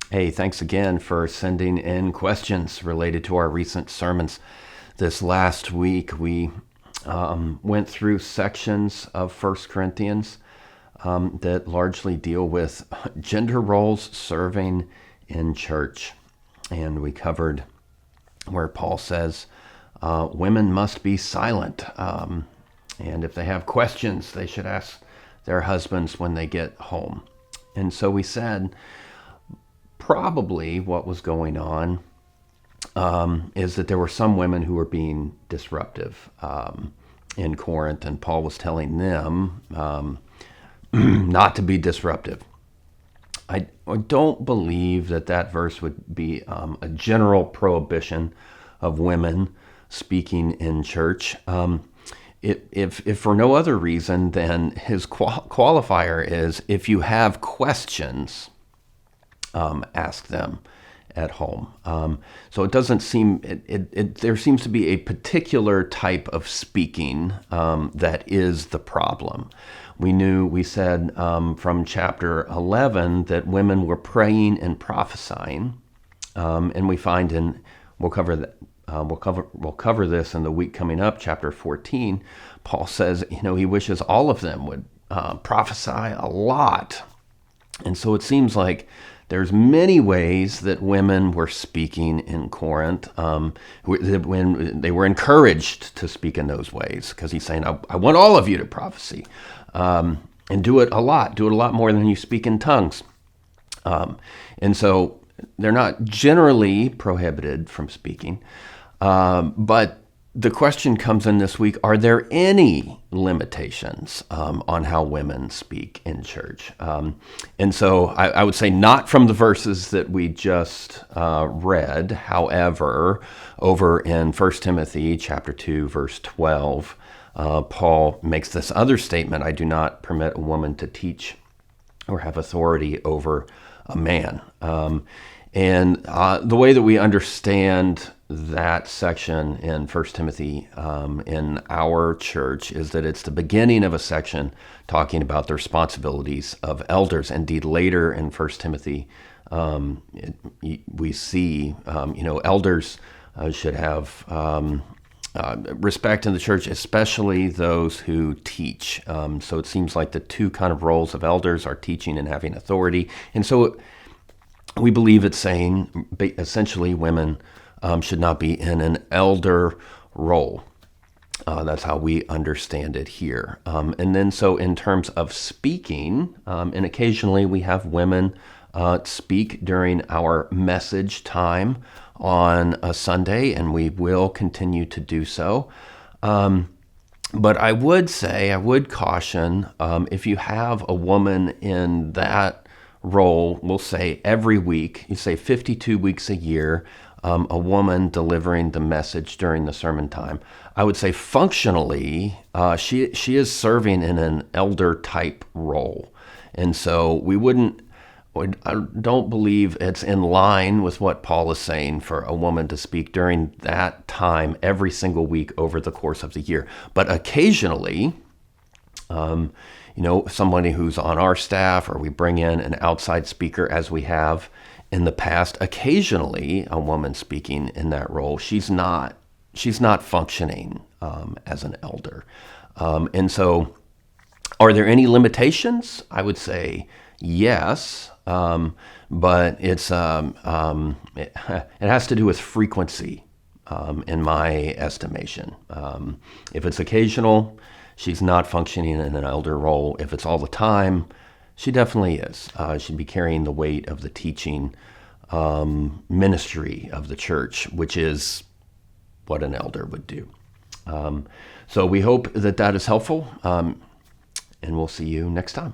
Hey, thanks again for sending in questions related to our recent sermons. This last week, we went through sections of First Corinthians that largely deal with gender roles serving in church. And we covered where Paul says women must be silent. And if they have questions, they should ask their husbands when they get home. And so we said, probably what was going on is that there were some women who were being disruptive in Corinth, and Paul was telling them not to be disruptive. I don't believe that verse would be a general prohibition of women speaking in church. If for no other reason, then his qualifier is if you have questions, ask them at home. So it doesn't seem, there seems to be a particular type of speaking that is the problem. We said from chapter 11 that women were praying and prophesying, and we find we'll cover that. We'll cover this in the week coming up, chapter 14. Paul says, he wishes all of them would prophesy a lot. And so it seems like there's many ways that women were speaking in Corinth when they were encouraged to speak in those ways, because he's saying, I want all of you to prophesy and do it a lot more than you speak in tongues. And so they're not generally prohibited from speaking, but the question comes in this week, are there any limitations on how women speak in church? And so I would say not from the verses that we just read. However, over in 1 Timothy chapter 2, verse 12, Paul makes this other statement, I do not permit a woman to teach or have authority over a man. And the way that we understand that section in 1 Timothy in our church is that it's the beginning of a section talking about the responsibilities of elders. Indeed, later in 1 Timothy, we see, elders should have respect in the church, especially those who teach. So it seems like the two kind of roles of elders are teaching and having authority. And so we believe it's saying essentially women should not be in an elder role. That's how we understand it here. And then so in terms of speaking, and occasionally we have women speak during our message time on a Sunday, and we will continue to do so. But I would caution, if you have a woman in that role, we'll say every week, you say 52 weeks a year, a woman delivering the message during the sermon time, I would say functionally, she is serving in an elder type role. And so I don't believe it's in line with what Paul is saying for a woman to speak during that time every single week over the course of the year. But occasionally, somebody who's on our staff, or we bring in an outside speaker as we have in the past, occasionally a woman speaking in that role, she's not functioning as an elder. And so are there any limitations? I would say yes, but it has to do with frequency in my estimation. If it's occasional, she's not functioning in an elder role. If it's all the time, she definitely is. She'd be carrying the weight of the teaching ministry of the church, which is what an elder would do. So we hope that is helpful, and we'll see you next time.